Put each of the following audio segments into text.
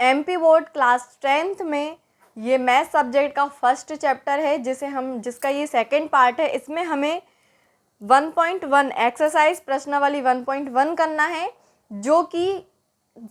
MP board class 10th में ये math subject का फर्स्ट चैप्टर है जिसका ये सेकंड पार्ट है। इसमें हमें 1.1 एक्सरसाइज प्रश्नावली 1.1 करना है, जो कि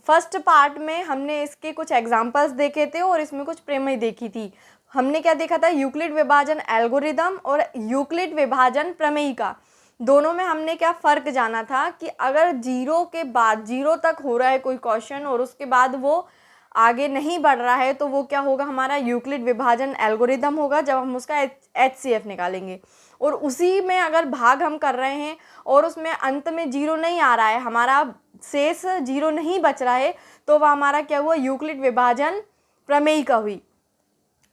फर्स्ट पार्ट में हमने इसके कुछ एग्जांपल्स देखे थे और इसमें कुछ प्रमेय देखी थी। हमने क्या देखा था, यूक्लिड विभाजन एल्गोरिदम और यूक्लिड विभाजन प्रमेयिका। दोनों में हमने क्या फ़र्क जाना था कि अगर जीरो के बाद, जीरो तक हो रहा है कोई क्वेश्चन और उसके बाद वो आगे नहीं बढ़ रहा है, तो वो क्या होगा, हमारा यूक्लिड विभाजन एल्गोरिदम होगा जब हम उसका HCF निकालेंगे। और उसी में अगर भाग हम कर रहे हैं और उसमें अंत में जीरो नहीं आ रहा है, हमारा शेष जीरो नहीं बच रहा है, तो वह हमारा क्या हुआ, यूक्लिड विभाजन प्रमेयिका हुई।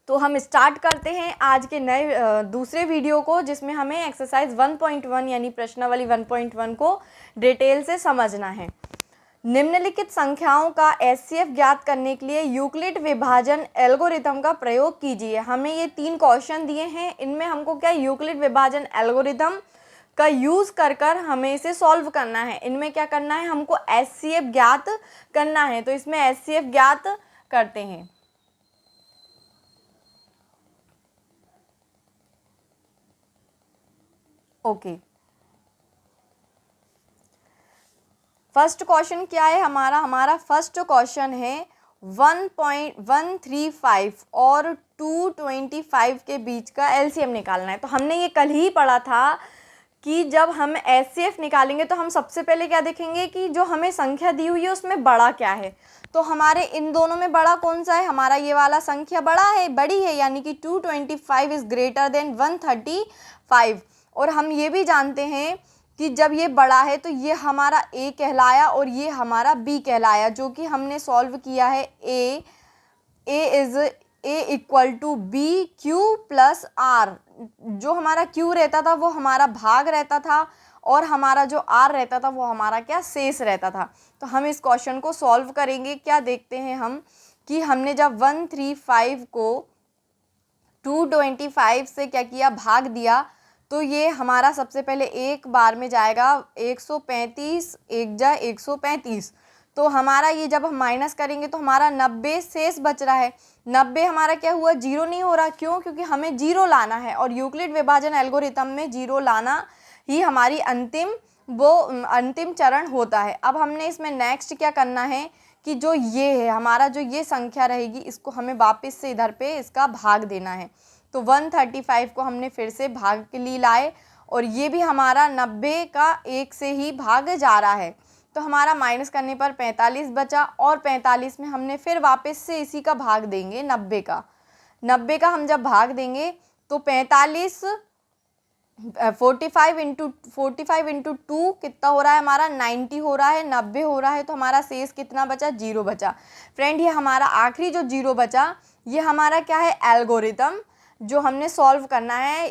तो हम स्टार्ट करते हैं आज के नए दूसरे वीडियो को, जिसमें हमें एक्सरसाइज 1.1 यानी प्रश्नावली 1.1 को डिटेल से समझना है। निम्नलिखित संख्याओं का HCF ज्ञात करने के लिए यूक्लिड विभाजन एल्गोरिथम का प्रयोग कीजिए। हमें ये 3 क्वेश्चन दिए हैं, इनमें हमको क्या यूक्लिड विभाजन एल्गोरिथम का यूज़ कर हमें इसे सॉल्व करना है। इनमें क्या करना है, हमको HCF ज्ञात करना है। तो इसमें HCF ज्ञात करते हैं। ओके, फर्स्ट क्वेश्चन क्या है हमारा फर्स्ट क्वेश्चन है 1.135 और 225 के बीच का LCM निकालना है। तो हमने ये कल ही पढ़ा था कि जब हम HCF निकालेंगे तो हम सबसे पहले क्या देखेंगे कि जो हमें संख्या दी हुई है उसमें बड़ा क्या है। तो हमारे इन दोनों में बड़ा कौन सा है, हमारा ये वाला संख्या बड़ी है, यानी कि 225 इज़ ग्रेटर देन 135। और हम ये भी जानते हैं कि जब ये बड़ा है तो ये हमारा A कहलाया और ये हमारा B कहलाया, जो कि हमने सॉल्व किया है। A equal to B Q plus R. जो हमारा Q रहता था वो हमारा भाग रहता था और हमारा जो R रहता था वो हमारा क्या, शेष रहता था। तो हम इस क्वेश्चन को सॉल्व करेंगे। क्या देखते हैं हम कि हमने जब 135 को 225 से क्या किया, भाग दिया, तो ये हमारा सबसे पहले एक बार में जाएगा 135, एक जा 135। तो हमारा ये जब हम माइनस करेंगे तो हमारा 90 शेष बच रहा है। 90 हमारा क्या हुआ, जीरो नहीं हो रहा। क्यों? क्योंकि हमें जीरो लाना है और यूक्लिड विभाजन एल्गोरिथम में जीरो लाना ही हमारी अंतिम चरण होता है। अब हमने इसमें नेक्स्ट क्या करना है कि जो ये है हमारा, जो ये संख्या रहेगी, इसको हमें वापस से इधर पे इसका भाग देना है। तो 135 को हमने फिर से भाग के लिए लाए और ये भी हमारा 90 का एक से ही भाग जा रहा है। तो हमारा माइनस करने पर 45 बचा और 45 में हमने फिर वापस से इसी का भाग देंगे 90 का। 90 का हम जब भाग देंगे तो 45 45 इंटू 2 कितना हो रहा है हमारा, 90 हो रहा है, 90 हो रहा है। तो हमारा शेष कितना बचा, जीरो बचा। फ्रेंड, ये हमारा आखिरी जो जीरो बचा, ये हमारा क्या है, एल्गोरिथम जो हमने सॉल्व करना है।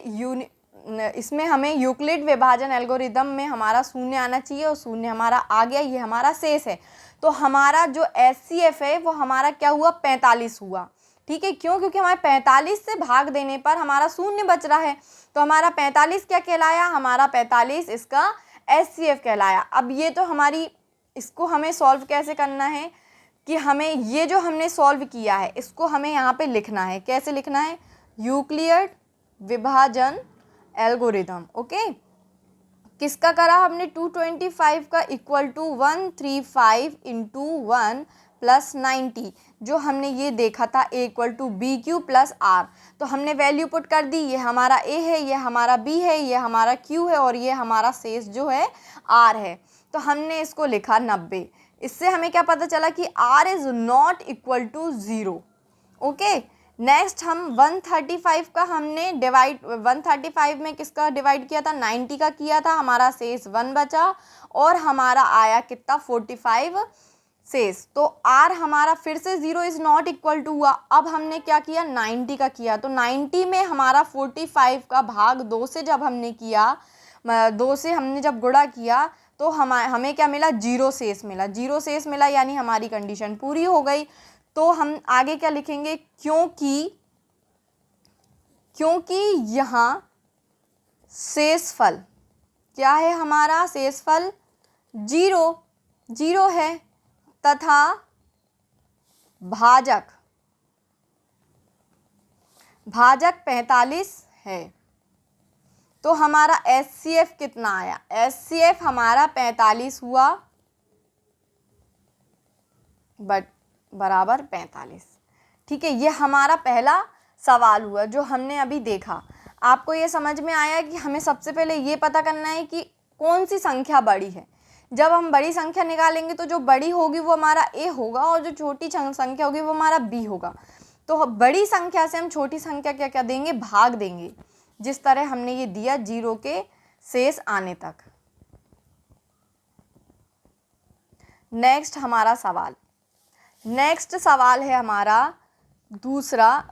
इसमें हमें यूक्लिड विभाजन एल्गोरिदम में हमारा शून्य आना चाहिए और शून्य हमारा आ गया, ये हमारा शेष है। तो हमारा जो HCF है वो हमारा क्या हुआ, 45 हुआ। ठीक है, क्यों? क्योंकि हमारे 45 से भाग देने पर हमारा शून्य बच रहा है। तो हमारा 45 क्या कहलाया, हमारा 45 इसका HCF कहलाया। अब ये तो हमारी, इसको हमें सॉल्व कैसे करना है कि हमें ये जो हमने सॉल्व किया है इसको हमें यहाँ पे लिखना है। कैसे लिखना है, यूक्लिड विभाजन एल्गोरिथम। ओके, किसका करा हमने, 225 का इक्वल टू 135 इंटू 1 प्लस 90, जो हमने ये देखा था A equal to B Q plus R. तो हमने वैल्यू पुट कर दी, ये हमारा A है, ये हमारा B है, ये हमारा Q है और ये हमारा शेष जो है R है। तो हमने इसको लिखा 90। इससे हमें क्या पता चला कि R is not equal to 0। Okay, next हम 135 का हमने डिवाइड, 135 में किसका डिवाइड किया था, 90 का किया था। हमारा शेष 1 बचा और हमारा आया कितना, 45 शेष। तो R हमारा फिर से 0 इज़ नॉट इक्वल टू हुआ। अब हमने क्या किया, 90 का किया। तो 90 में हमारा 45 का भाग 2 से जब हमने किया, 2 से हमने जब गुणा किया तो हमें क्या मिला, 0 शेष मिला। 0 शेष मिला यानी हमारी कंडीशन पूरी हो गई। तो हम आगे क्या लिखेंगे, क्योंकि यहाँ शेषफल क्या है, हमारा शेषफल 0 है तथा भाजक 45 है। तो हमारा HCF कितना आया? HCF हमारा 45 हुआ, बराबर 45। ठीक है, ये हमारा पहला सवाल हुआ जो हमने अभी देखा। आपको ये समझ में आया कि हमें सबसे पहले ये पता करना है कि कौन सी संख्या बड़ी है। जब हम बड़ी संख्या निकालेंगे तो जो बड़ी होगी वो हमारा A होगा और जो छोटी संख्या होगी वो हमारा B होगा। तो बड़ी संख्या से हम छोटी संख्या क्या क्या देंगे? भाग देंगे, जिस तरह हमने ये दिया 0 के शेष आने तक। नेक्स्ट सवाल है हमारा दूसरा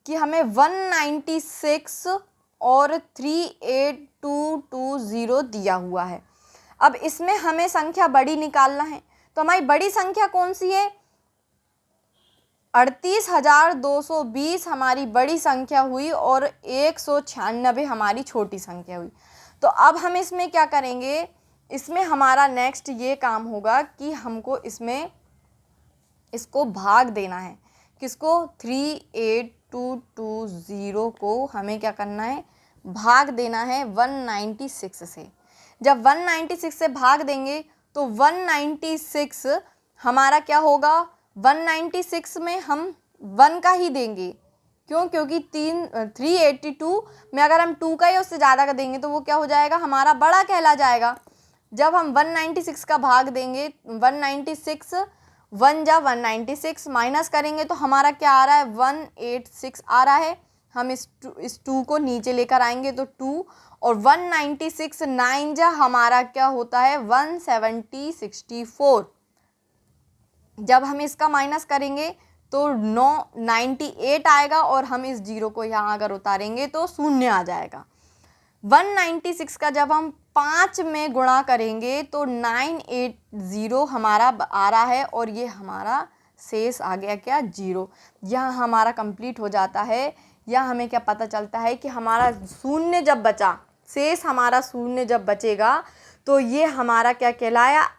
कि हमें 196 और 38220 दिया हुआ है। अब इसमें हमें संख्या बड़ी निकालना है। तो हमारी बड़ी संख्या कौन सी है? 38,220 हमारी बड़ी संख्या हुई और 196 हमारी छोटी संख्या हुई। तो अब हम इसमें क्या करेंगे? इसमें हमारा नेक्स्ट ये काम होगा कि हमको इसको भाग देना है। किसको? 38220 को हमें क्या करना है? भाग देना है 196 से। जब 196 से भाग देंगे तो 196 हमारा क्या होगा? 196 में हम 1 का ही देंगे। क्यों? क्योंकि 382 में अगर हम 2 का या उससे ज़्यादा का देंगे तो वो क्या हो जाएगा? हमारा बड़ा कहला जाएगा। जब हम 196 का भाग देंगे, 196 1 जा 196 माइनस करेंगे तो हमारा क्या आ रहा है? 186 आ रहा है। हम इस 2 को नीचे लेकर आएंगे तो 2 और 196 9 जा हमारा क्या होता है? 164। जब हम इसका माइनस करेंगे तो 98 आएगा और हम इस 0 को यहाँ अगर उतारेंगे तो 0 आ जाएगा। 196 का जब हम 5 में गुणा करेंगे तो 980 हमारा आ रहा है और ये हमारा शेष आ गया क्या? 0। यह हमारा कंप्लीट हो जाता है। यह हमें क्या पता चलता है कि हमारा शून्य जब बचा, शेष हमारा शून्य जब बचेगा तो ये हमारा क्या कहलाया?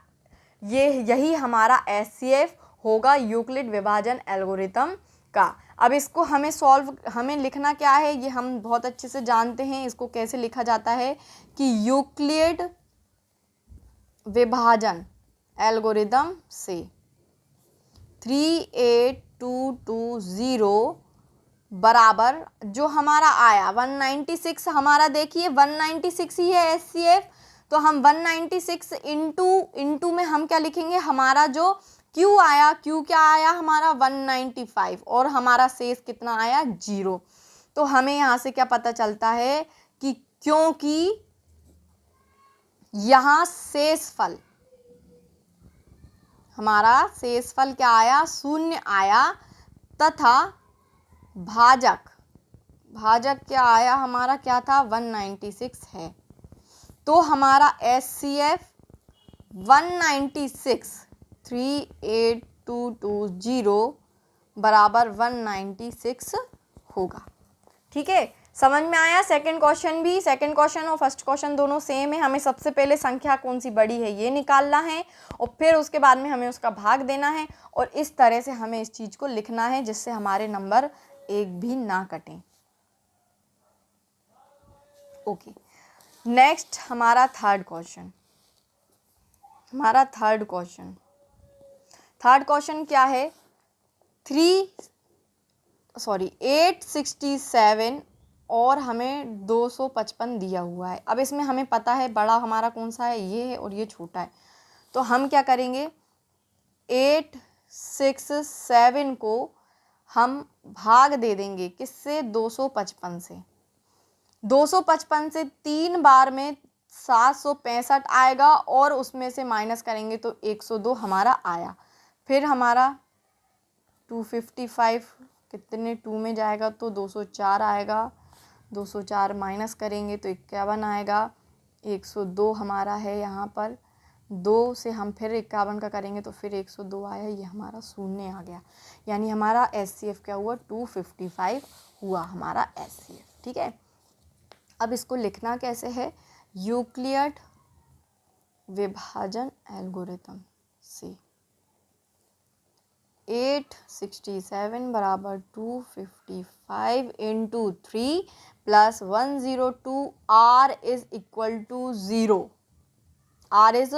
यही हमारा HCF होगा, यूक्लिड विभाजन एल्गोरिथम का। अब इसको हमें लिखना क्या है? ये हम बहुत अच्छे से जानते हैं। इसको कैसे लिखा जाता है कि यूक्लिड विभाजन एल्गोरिथम से 38220 बराबर जो हमारा आया 196। हमारा देखिए 196 ही है HCF। तो हम 196 इंटू में हम क्या लिखेंगे? हमारा जो Q आया, Q क्या आया हमारा? 195 और हमारा शेष कितना आया? 0। तो हमें यहाँ से क्या पता चलता है कि क्योंकि यहाँ शेषफल हमारा शेषफल क्या आया? 0 आया तथा भाजक क्या आया हमारा? क्या था? 196 है। तो हमारा HCF 196 38220 बराबर 196 होगा। ठीक है, समझ में आया? सेकंड क्वेश्चन और फर्स्ट क्वेश्चन दोनों सेम है। हमें सबसे पहले संख्या कौन सी बड़ी है ये निकालना है और फिर उसके बाद में हमें उसका भाग देना है और इस तरह से हमें इस चीज़ को लिखना है जिससे हमारे नंबर एक भी ना कटें। ओके, नेक्स्ट हमारा थर्ड क्वेश्चन क्या है? 867 और हमें 255 दिया हुआ है। अब इसमें हमें पता है बड़ा हमारा कौन सा है? ये है और ये छोटा है। तो हम क्या करेंगे? 867 को हम भाग दे देंगे किससे? 255 से। 255 से 3 बार में 765 आएगा और उसमें से माइनस करेंगे तो 102 हमारा आया। फिर हमारा 255 कितने 2 में जाएगा तो 204 आएगा। 204 माइनस करेंगे तो 51 आएगा। 102 हमारा है यहाँ पर। 2 से हम फिर 51 का करेंगे तो फिर 102 आया। ये हमारा 0 आ गया। यानी हमारा HCF क्या हुआ? 255 हुआ हमारा HCF। ठीक है, अब इसको लिखना कैसे है? यूक्लिड विभाजन एल्गोरिथम से 867 बराबर 255 into 3 plus 102 R is equal to 0। R is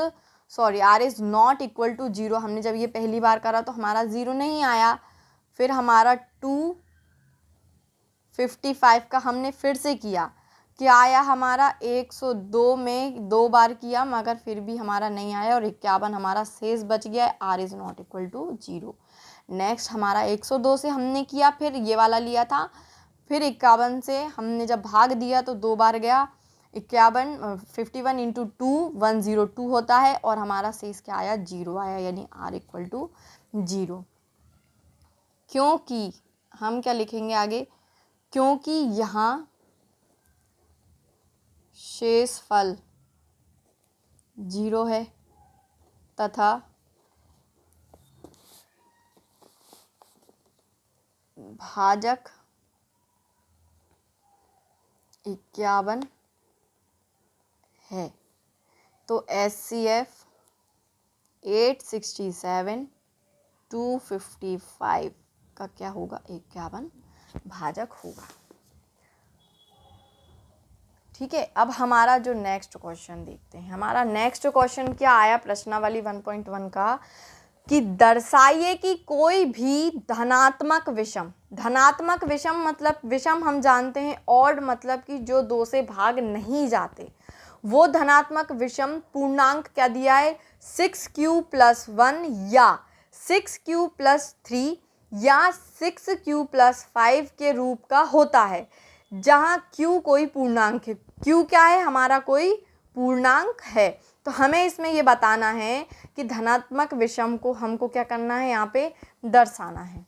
not equal to 0। हमने जब ये पहली बार करा तो हमारा 0 नहीं आया। फिर हमारा 255 का हमने फिर से किया, क्या आया हमारा 102 में 2 बार किया मगर फिर भी हमारा नहीं आया और 51 हमारा शेष बच गया है। R is not equal to 0। Next हमारा 102 से हमने किया, फिर ये वाला लिया था, फिर 51 से हमने जब भाग दिया तो 2 बार गया। 51 इंटू 2 102 होता है और हमारा शेष क्या आया 0 आया, यानी आर इक्वल टू 0। क्योंकि हम क्या लिखेंगे आगे, क्योंकि यहाँ शेषफल 0 है तथा भाजक 51 है, तो HCF 867 255 का क्या होगा 51 भाजक होगा। ठीक है, अब हमारा जो नेक्स्ट क्वेश्चन देखते हैं। हमारा नेक्स्ट क्वेश्चन क्या आया प्रश्नावली 1.1 का, कि दर्शाइए कि कोई भी धनात्मक विषम, धनात्मक विषम मतलब विषम हम जानते हैं ऑड मतलब कि जो 2 से भाग नहीं जाते, वो धनात्मक विषम पूर्णांक क्या दिया है 6q+1 या 6q+3 या 6q+5 के रूप का होता है, जहाँ q कोई पूर्णांक है। q क्या है हमारा कोई पूर्णांक है। तो हमें इसमें ये बताना है कि धनात्मक विषम को हमको क्या करना है, यहाँ पे दर्शाना है।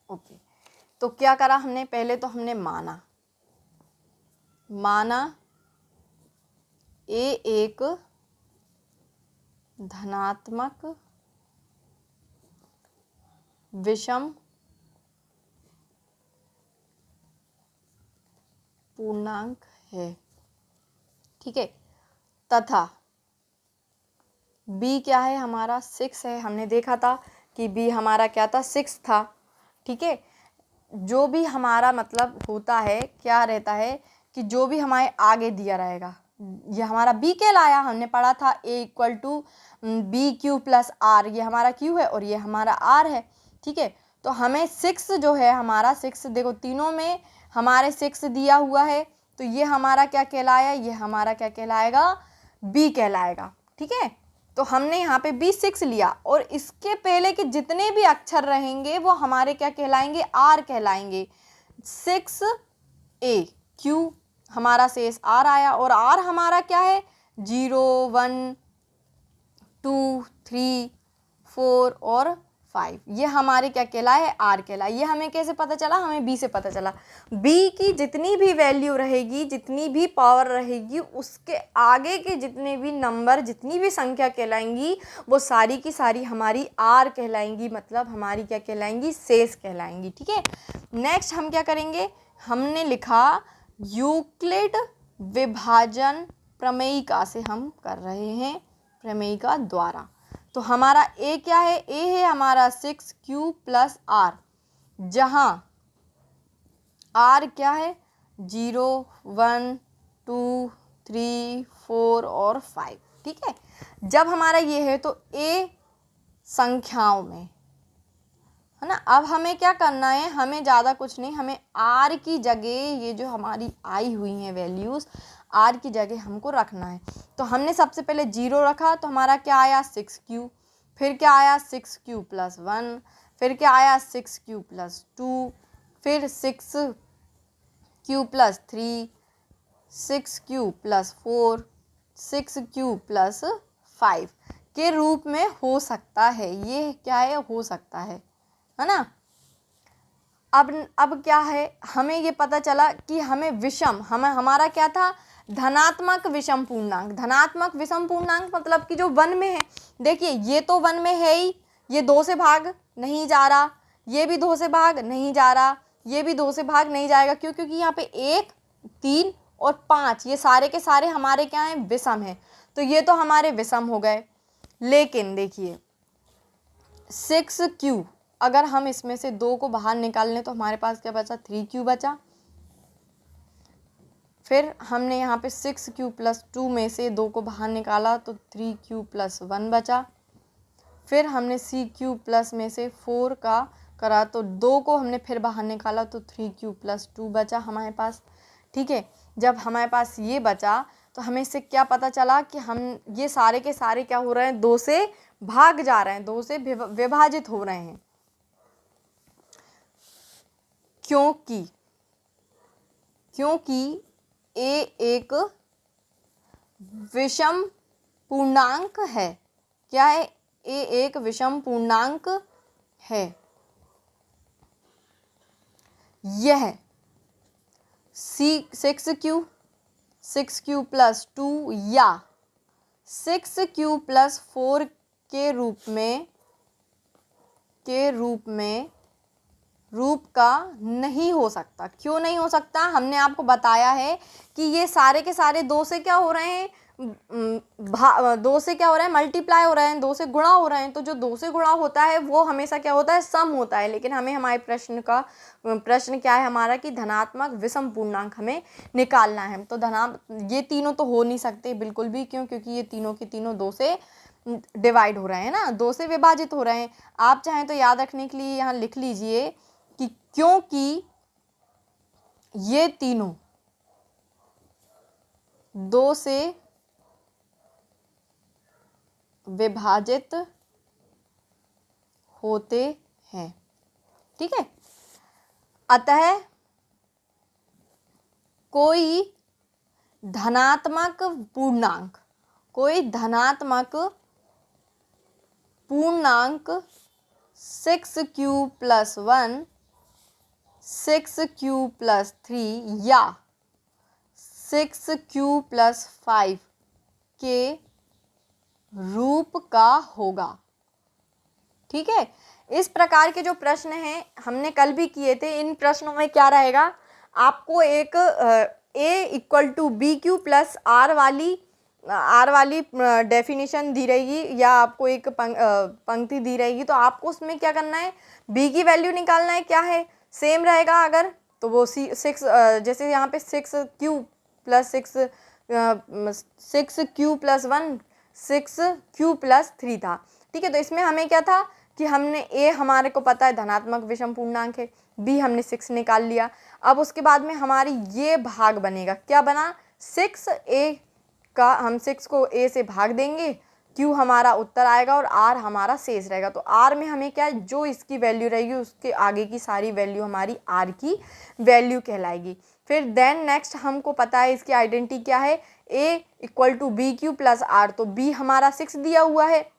ओके, तो क्या करा हमने, पहले तो हमने माना ए एक धनात्मक विषम पूर्णांक है। ठीक है, तथा b क्या है हमारा 6 है। हमने देखा था कि b हमारा क्या था 6 था। ठीक है, जो भी हमारा मतलब होता है क्या रहता है कि जो भी हमारे आगे दिया रहेगा, ये हमारा b कहलाया, हमने पढ़ा था a इक्वल टू BQ+R, ये हमारा q है और ये हमारा r है। ठीक है, तो हमें 6 जो है हमारा 6, देखो तीनों में हमारे 6 दिया हुआ है, तो ये हमारा क्या कहलाया, ये हमारा क्या कहलाएगा b कहलाएगा। ठीक है, तो हमने यहाँ पे B6 लिया और इसके पहले के जितने भी अक्षर रहेंगे वो हमारे क्या कहलाएंगे R कहलाएंगे। 6A Q हमारा शेष R आया और R हमारा क्या है 0 1 2 3 4 और 5, ये हमारे क्या कहलाए R कहलाए। ये हमें कैसे पता चला, हमें B से पता चला। B की जितनी भी वैल्यू रहेगी, जितनी भी पावर रहेगी, उसके आगे के जितने भी नंबर, जितनी भी संख्या कहलाएंगी वो सारी की सारी हमारी R कहलाएंगी, मतलब हमारी क्या कहलाएंगी शेष कहलाएंगी। ठीक है, नेक्स्ट हम क्या करेंगे, हमने लिखा यूक्लिड विभाजन प्रमेयिका से हम कर रहे हैं, प्रमेयिका द्वारा। तो हमारा a क्या है, a है हमारा 6q+r, जहाँ r क्या है 0 1 2 3 4 और 5। ठीक है, जब हमारा ये है तो a संख्याओं में है ना। अब हमें क्या करना है, हमें ज़्यादा कुछ नहीं, हमें r की जगह ये जो हमारी आई हुई हैं वैल्यूज़, r की जगह हमको रखना है। तो हमने सबसे पहले 0 रखा, तो हमारा क्या आया 6q, फिर क्या आया 6q+1, फिर क्या आया 6q+2, फिर 6q+3, 6q+4, 6q+5 के रूप में हो सकता है। ये क्या है, हो सकता है ना। अब क्या है, हमें ये पता चला कि हमें विषम, हमारा क्या था धनात्मक विषम पूर्णांक। धनात्मक विषम पूर्णांक मतलब कि जो 1 में है, देखिए ये तो 1 में है ही, ये 2 से भाग नहीं जा रहा, ये भी 2 से भाग नहीं जा रहा, ये भी 2 से भाग नहीं जाएगा। क्यों, क्योंकि यहाँ पे 1 3 और 5, ये सारे के सारे हमारे क्या हैं, विषम हैं। तो ये तो हमारे विषम हो गए। लेकिन देखिए 6q, अगर हम इसमें से 2 को बाहर निकाल लें तो हमारे पास क्या बचा, 3q बचा। फिर हमने यहाँ पे 6q + 2 में से 2 को बाहर निकाला तो 3q + 1 बचा। फिर हमने cq प्लस में से 4 का करा तो 2 को हमने फिर बाहर निकाला तो 3q + 2 बचा हमारे पास। ठीक है, जब हमारे पास ये बचा तो हमें इससे क्या पता चला कि हम ये सारे के सारे क्या हो रहे हैं, 2 से भाग जा रहे हैं, 2 से विभाजित हो रहे हैं। क्योंकि a एक विषम पूर्णांक है। क्या है, a एक विषम पूर्णांक है। यह 6q + 2 या 6q + 4 के रूप का नहीं हो सकता। क्यों नहीं हो सकता, हमने आपको बताया है कि ये सारे के सारे 2 से क्या हो रहे हैं, 2 से क्या हो रहा है, मल्टीप्लाई हो रहे हैं, 2 से गुणा हो रहे हैं। तो जो 2 से गुणा होता है वो हमेशा क्या होता है, सम होता है। लेकिन हमें हमारे प्रश्न क्या है हमारा कि धनात्मक विषम पूर्णांक हमें निकालना है। तो ये तीनों तो हो नहीं सकते बिल्कुल भी। क्यों, क्योंकि ये तीनों के तीनों 2 से डिवाइड हो रहे हैं ना, 2 से विभाजित हो रहे हैं। आप चाहें तो याद रखने के लिए यहाँ लिख लीजिए कि क्योंकि ये तीनों 2 से विभाजित होते हैं। ठीक है, अतः कोई धनात्मक पूर्णांक 6q + 1, 6q + 3 या 6q + 5 के रूप का होगा। ठीक है, इस प्रकार के जो प्रश्न हैं हमने कल भी किए थे। इन प्रश्नों में क्या रहेगा, आपको एक a = bq + r वाली डेफिनेशन दी रहेगी या आपको एक पंक्ति दी रहेगी। तो आपको उसमें क्या करना है, b की वैल्यू निकालना है। क्या है, सेम रहेगा अगर तो वो 6 जैसे यहाँ पे 6q + 6 6q + 1 6q + 3 था। ठीक है, तो इसमें हमें क्या था कि हमने a हमारे को पता है धनात्मक विषम पूर्णांक है, b हमने 6 निकाल लिया। अब उसके बाद में हमारी ये भाग बनेगा, क्या बना, 6a का हम 6 को a से भाग देंगे, q हमारा उत्तर आएगा और r हमारा शेष रहेगा। तो r में हमें क्या है, जो इसकी वैल्यू रहेगी उसके आगे की सारी वैल्यू हमारी r की वैल्यू कहलाएगी। फिर देन नेक्स्ट हमको पता है इसकी आइडेंटिटी क्या है, a = bq + r। तो b हमारा 6 दिया हुआ है,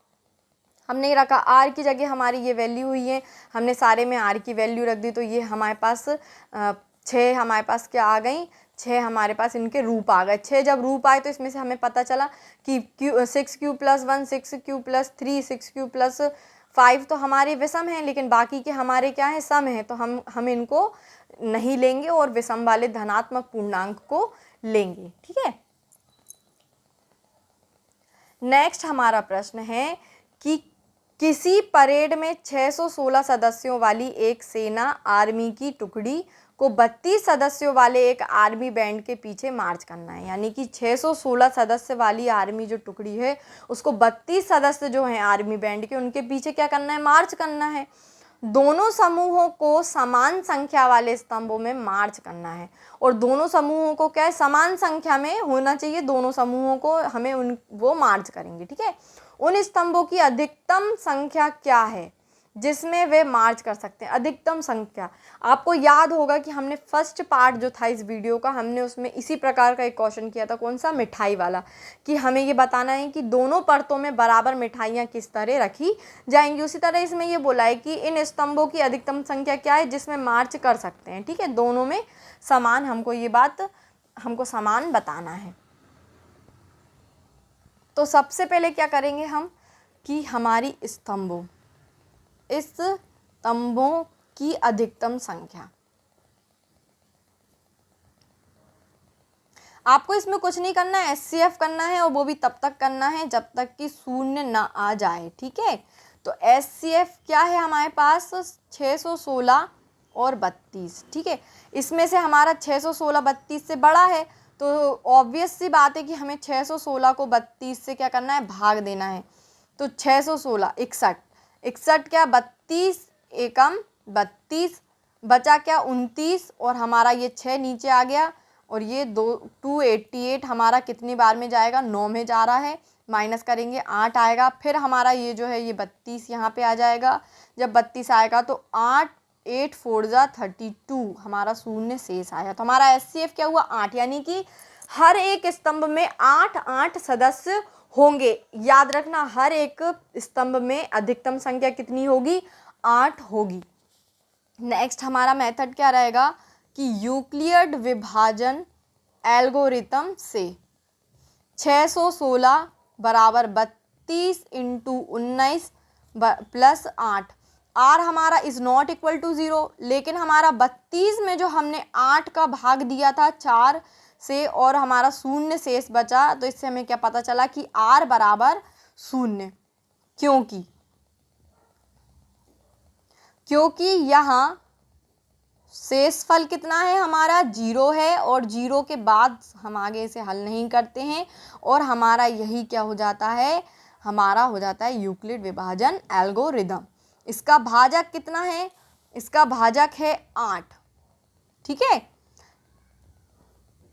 हमने रखा, r की जगह हमारी ये वैल्यू हुई है, हमने सारे में r की वैल्यू रख दी। तो ये हमारे पास 6 हमारे पास क्या आ गई, 6 हमारे पास इनके रूप आ गए। 6 जब रूप आए तो इसमें से हमें पता चला कि 6q + 1 6q + 3 6q + 5 तो हमारे विषम हैं, लेकिन बाकी के हमारे क्या हैं, सम हैं। तो हम इनको नहीं लेंगे और विषम वाले धनात्मक पूर्णांक को लेंगे। ठीक है, नेक्स्ट हमारा प्रश्न है कि किसी परेड में 616 सदस्यों वाली एक सेना आर्मी की टुकड़ी को 32 सदस्यों वाले एक आर्मी बैंड के पीछे मार्च करना है। यानी कि 616 सदस्य वाली आर्मी जो टुकड़ी है उसको 32 सदस्य जो हैं आर्मी बैंड के, उनके पीछे क्या करना है, मार्च करना है। दोनों समूहों को समान संख्या वाले स्तंभों में मार्च करना है और दोनों समूहों को क्या है, समान संख्या में होना चाहिए। दोनों समूहों को हमें वो मार्च करेंगे। ठीक है, उन स्तंभों की अधिकतम संख्या क्या है जिसमें वे मार्च कर सकते हैं। अधिकतम संख्या आपको याद होगा कि हमने फर्स्ट पार्ट जो था इस वीडियो का, हमने उसमें इसी प्रकार का एक क्वेश्चन किया था, कौन सा, मिठाई वाला, कि हमें ये बताना है कि दोनों परतों में बराबर मिठाइयाँ किस तरह रखी जाएंगी। उसी तरह इसमें ये बोला है कि इन स्तंभों की अधिकतम संख्या क्या है जिसमें मार्च कर सकते हैं। ठीक है, दोनों में समान, हमको ये बात हमको समान बताना है। तो सबसे पहले क्या करेंगे हम कि हमारी स्तंभों की अधिकतम संख्या, आपको इसमें कुछ नहीं करना है, HCF करना है और वो भी तब तक करना है जब तक कि शून्य ना आ जाए, ठीक है। तो HCF क्या है हमारे पास 616 और 32, ठीक है। इसमें से हमारा 616 32 से बड़ा है, तो ऑब्वियस सी बात है कि हमें 616 को 32 से क्या करना है, भाग देना है। तो 616 61, 61 क्या 32 एकम 32, बचा क्या 29, और हमारा ये 6 नीचे आ गया, और ये 288 हमारा कितनी बार में जाएगा, 9 में जा रहा है, माइनस करेंगे 8 आएगा, फिर हमारा ये जो है ये 32 यहाँ पे आ जाएगा। जब 32 आएगा तो 8 4 जा 32 हमारा शून्य शेष आया। तो हमारा HCF क्या हुआ 8, यानी कि हर एक स्तंभ में 8 सदस्य होंगे। याद रखना, हर एक स्तंभ में अधिकतम संख्या कितनी होगी, 8 होगी। नेक्स्ट हमारा मेथड क्या रहेगा कि यूक्लिड विभाजन एल्गोरिथम से 616 बराबर 32 इंटू 19 प्लस 8, आर हमारा इज़ नॉट इक्वल टू 0, लेकिन हमारा 32 में जो हमने 8 का भाग दिया था 4 से और हमारा शून्य शेष बचा, तो इससे हमें क्या पता चला कि आर बराबर 0, क्योंकि यहाँ शेषफल कितना है हमारा 0 है, और 0 के बाद हम आगे इसे हल नहीं करते हैं, और हमारा यही क्या हो जाता है, हमारा हो जाता है यूक्लिड विभाजन एल्गोरिदम। इसका भाजक कितना है, इसका भाजक है 8, ठीक है।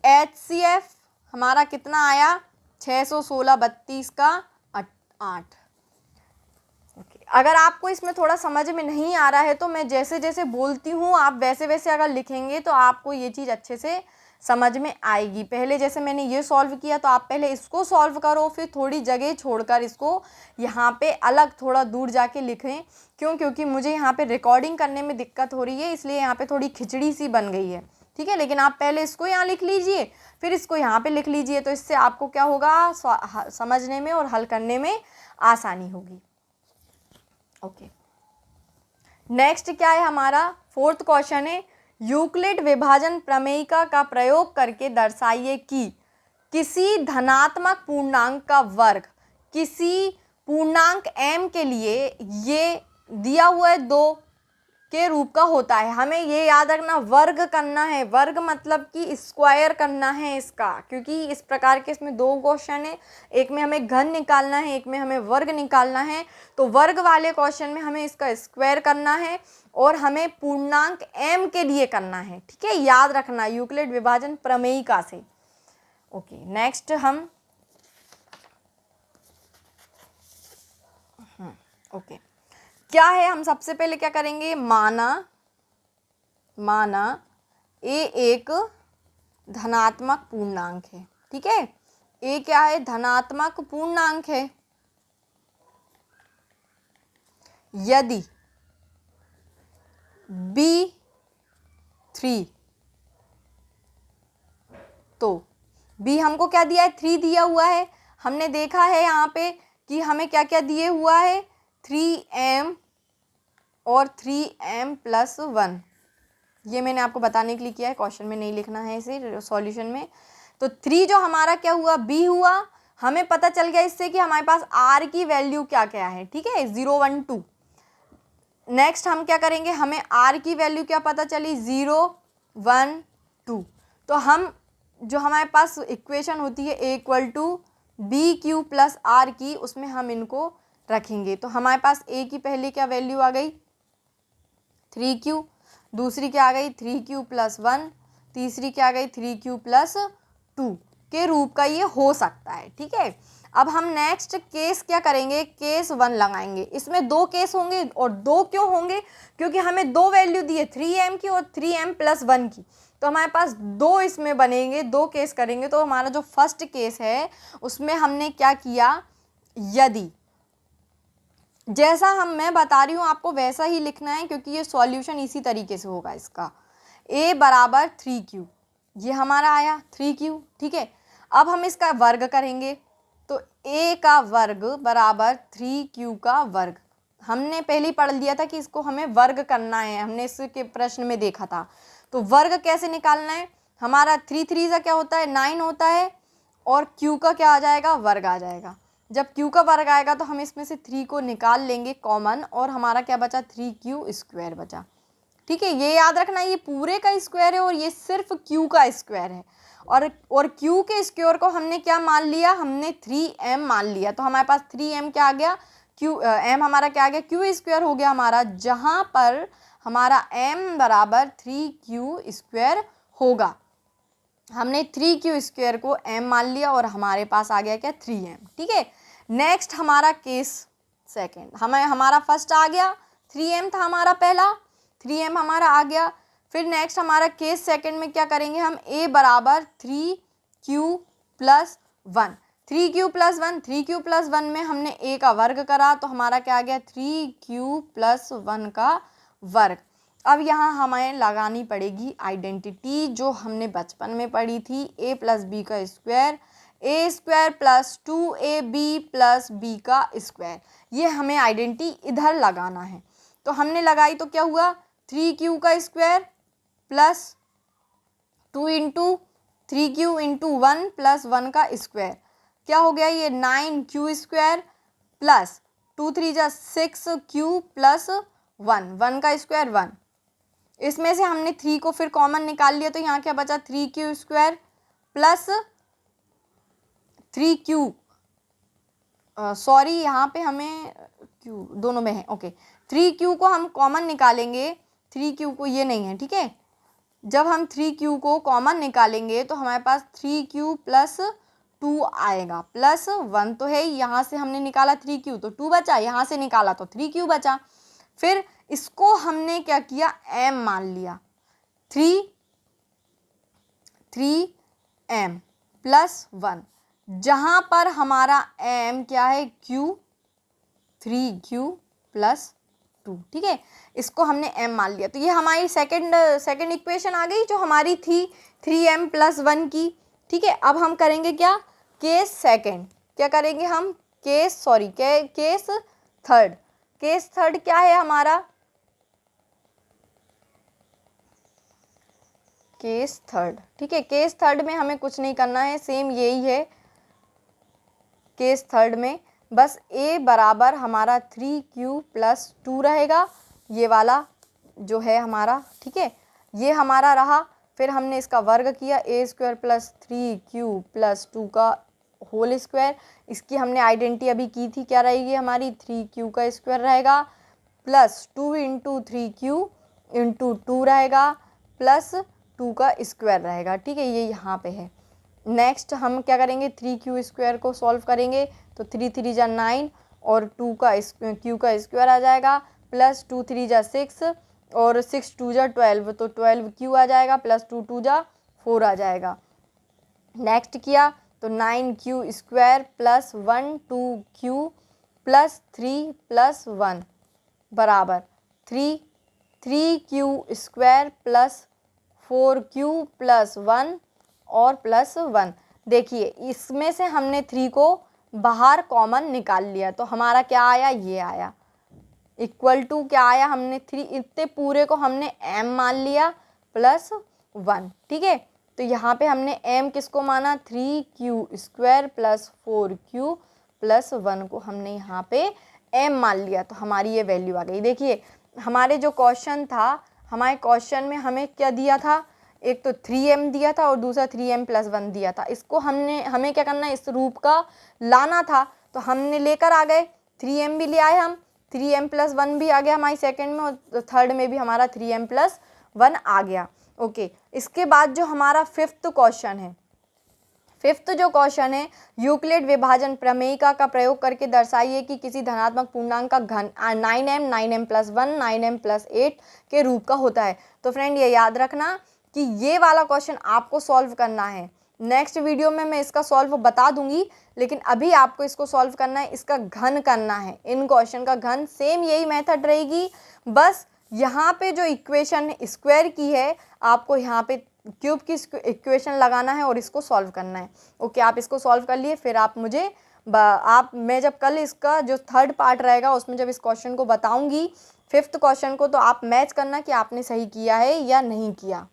HCF हमारा कितना आया 616 32 का 8। अगर आपको इसमें थोड़ा समझ में नहीं आ रहा है तो मैं जैसे जैसे बोलती हूँ आप वैसे वैसे अगर लिखेंगे तो आपको ये चीज़ अच्छे से समझ में आएगी। पहले जैसे मैंने ये सॉल्व किया तो आप पहले इसको सॉल्व करो, फिर थोड़ी जगह छोड़कर इसको यहाँ पे अलग थोड़ा दूर जाके लिखें। क्योंकि मुझे यहाँ पे रिकॉर्डिंग करने में दिक्कत हो रही है, इसलिए यहाँ पे थोड़ी खिचड़ी सी बन गई है, ठीक है। लेकिन आप पहले इसको यहाँ लिख लीजिए, फिर इसको यहाँ पे लिख लीजिए, तो इससे आपको क्या होगा, समझने में और हल करने में आसानी होगी। ओके, नेक्स्ट क्या है हमारा 4th क्वेश्चन है, यूक्लिड विभाजन प्रमेयिका का प्रयोग करके दर्शाइए कि किसी धनात्मक पूर्णांक का वर्ग किसी पूर्णांक m के लिए ये दिया हुआ है 2 के रूप का होता है। हमें ये याद रखना, वर्ग करना है, वर्ग मतलब कि स्क्वायर करना है इसका, क्योंकि इस प्रकार के इसमें 2 क्वेश्चन है, एक में हमें घन निकालना है, एक में हमें वर्ग निकालना है। तो वर्ग वाले क्वेश्चन में हमें इसका स्क्वायर करना है और हमें पूर्णांक m के लिए करना है, ठीक है। याद रखना यूक्लिड विभाजन प्रमेयिका से। ओके, नेक्स्ट हम क्या है, हम सबसे पहले क्या करेंगे, माना ए एक धनात्मक पूर्णांक है, ठीक है। ए क्या है, धनात्मक पूर्णांक है। यदि b 3, तो b हमको क्या दिया है, 3 दिया हुआ है। हमने देखा है यहाँ पे कि हमें क्या क्या दिए हुआ है, 3m और 3m + 1। ये मैंने आपको बताने के लिए किया है, क्वेश्चन में नहीं लिखना है इसे, सॉल्यूशन में। तो 3 जो हमारा क्या हुआ, b हुआ। हमें पता चल गया इससे कि हमारे पास r की वैल्यू क्या क्या है, ठीक है, 0 1 2। नेक्स्ट हम क्या करेंगे, हमें r की वैल्यू क्या पता चली, 0 1 2। तो हम जो हमारे पास इक्वेशन होती है a = bq + r की, उसमें हम इनको रखेंगे। तो हमारे पास a की पहले क्या वैल्यू आ गई 3q, दूसरी क्या आ गई 3q + 1, तीसरी क्या आ गई 3q + 2 के रूप का ये हो सकता है, ठीक है। अब हम नेक्स्ट केस क्या करेंगे, केस 1 लगाएंगे। इसमें 2 केस होंगे, और 2 क्यों होंगे, क्योंकि हमें 2 वैल्यू दी है, 3m की और 3m + 1 की। तो हमारे पास 2 इसमें बनेंगे, 2 केस करेंगे। तो हमारा जो फर्स्ट केस है उसमें हमने क्या किया, यदि जैसा मैं बता रही हूँ आपको वैसा ही लिखना है, क्योंकि ये सॉल्यूशन इसी तरीके से होगा इसका। a = 3q, ये हमारा आया 3q, ठीक है। अब हम इसका वर्ग करेंगे, तो a का वर्ग बराबर 3q का वर्ग। हमने पहले ही पढ़ लिया था कि इसको हमें वर्ग करना है, हमने इसके प्रश्न में देखा था। तो वर्ग कैसे निकालना है, हमारा 3 3 का क्या होता है 9 होता है, और q का क्या आ जाएगा वर्ग आ जाएगा। जब q का वर्ग आएगा तो हम इसमें से 3 को निकाल लेंगे कॉमन, और हमारा क्या बचा 3q स्क्वायर बचा। ठीक है, ये याद रखना ये पूरे का स्क्वायर है और ये सिर्फ q का स्क्वायर है, और q के स्क्वायर को हमने क्या मान लिया, हमने 3m मान लिया। तो हमारे पास 3m क्या आ गया, m हमारा क्या आ गया q स्क्वायर हो गया हमारा, जहाँ पर हमारा m बराबर 3q स्क्वायर होगा। हमने 3q स्क्वायर को m मान लिया और हमारे पास आ गया क्या 3m। ठीक है, नेक्स्ट हमारा केस सेकंड, हमारा फर्स्ट आ गया 3m था हमारा पहला, 3m हमारा आ गया। फिर नेक्स्ट हमारा केस सेकंड में क्या करेंगे हम, a बराबर 3q plus 1, 3q plus 1, 3q plus 1 में हमने a का वर्ग करा तो हमारा क्या आ गया 3q प्लस 1 का वर्ग। अब यहाँ हमें लगानी पड़ेगी आइडेंटिटी जो हमने बचपन में पढ़ी थी, a प्लस बी का square, A square plus 2ab plus B का स्क्वायर। ये हमें आइडेंटिटी इधर लगाना है। तो हमने लगाई तो क्या हुआ 3q का square plus 2 into 3q into 1 plus 1 का स्क्वायर, क्या हो गया ये 9q स्क्वायर प्लस 2 3 जा 6q प्लस 1 का स्क्वायर 1। इसमें से हमने 3 को फिर कॉमन निकाल लिया तो यहाँ क्या बचा 3q square plus 3q, sorry यहाँ पे हमें q दोनों में है, ओके 3q को हम कॉमन निकालेंगे, 3q को ये नहीं है। ठीक है, जब हम 3q को कॉमन निकालेंगे तो हमारे पास 3q प्लस 2 आएगा, प्लस 1 तो है, यहाँ से हमने निकाला 3q तो 2 बचा, यहाँ से निकाला तो 3q बचा। फिर इसको हमने क्या किया m मान लिया, 3m प्लस 1, जहाँ पर हमारा m क्या है q, 3q प्लस 2। ठीक है, इसको हमने m मान लिया। तो ये हमारी सेकंड इक्वेशन आ गई जो हमारी थी 3m प्लस 1 की। ठीक है, अब हम करेंगे क्या केस सेकंड, क्या करेंगे हम केस थर्ड। केस थर्ड क्या है हमारा, केस थर्ड। ठीक है, केस थर्ड में हमें कुछ नहीं करना है, सेम यही है केस थर्ड में, बस a बराबर हमारा 3q प्लस 2 रहेगा, ये वाला जो है हमारा। ठीक है, ये हमारा रहा। फिर हमने इसका वर्ग किया a square plus 3q plus 2 का होल स्क्वायर। इसकी हमने आइडेंटिटी अभी की थी, क्या रहेगी हमारी 3q का स्क्वायर रहेगा प्लस 2 इंटू 3q इंटू 2 रहेगा प्लस 2 का स्क्वायर रहेगा। ठीक है, ये यहाँ पे है। नेक्स्ट हम क्या करेंगे 3q स्क्वायर को सॉल्व करेंगे तो 3 3 जा 9 और q का स्क्वायर आ जाएगा, प्लस 2 3 जा 6 और 6 2 जा 12 तो 12q आ जाएगा, प्लस 2 2 जा 4 आ जाएगा। नेक्स्ट किया तो 9q square plus 1 2q plus 3 plus 1 बराबर 3q square plus 4q plus 1 और प्लस 1। देखिए इसमें से हमने 3 को बाहर कॉमन निकाल लिया तो हमारा क्या आया, ये आया इक्वल टू क्या आया, हमने 3 इतने पूरे को हमने m मान लिया प्लस 1। ठीक है, तो यहाँ पे हमने m किसको माना 3q square plus 4q plus 1 को हमने यहाँ पे m मान लिया तो हमारी ये वैल्यू आ गई। देखिए हमारे जो क्वेश्चन था, हमारे क्वेश्चन में हमें क्या दिया था, एक तो 3m दिया था और दूसरा 3m प्लस 1 दिया था। इसको हमें क्या करना है, इस रूप का लाना था तो हमने लेकर आ गए, 3m भी ले आए हम, 3m प्लस 1 भी आ गया हमारी सेकंड में और थर्ड में भी हमारा 3m प्लस 1 आ गया। ओके, इसके बाद जो हमारा फिफ्थ क्वेश्चन है, फिफ्थ जो क्वेश्चन है, यूक्लिड विभाजन प्रमेयिका का प्रयोग करके दर्शाइए कि किसी धनात्मक पूर्णांक का घन 9m प्लस 1 9m प्लस 8 के रूप का होता है। तो फ्रेंड ये याद रखना कि ये वाला क्वेश्चन आपको सॉल्व करना है। नेक्स्ट वीडियो में मैं इसका सॉल्व बता दूंगी, लेकिन अभी आपको इसको सॉल्व करना है, इसका घन करना है। इन क्वेश्चन का घन सेम यही मेथड रहेगी, बस यहाँ पे जो इक्वेशन स्क्वायर की है आपको यहाँ पे क्यूब की इक्वेशन लगाना है और इसको सॉल्व करना है। ओके, आप इसको सॉल्व कर लिए, फिर आप मुझे मैं जब कल इसका जो थर्ड पार्ट रहेगा उसमें जब इस क्वेश्चन को बताऊंगी फिफ्थ क्वेश्चन को, तो आप मैच करना कि आपने सही किया है या नहीं किया।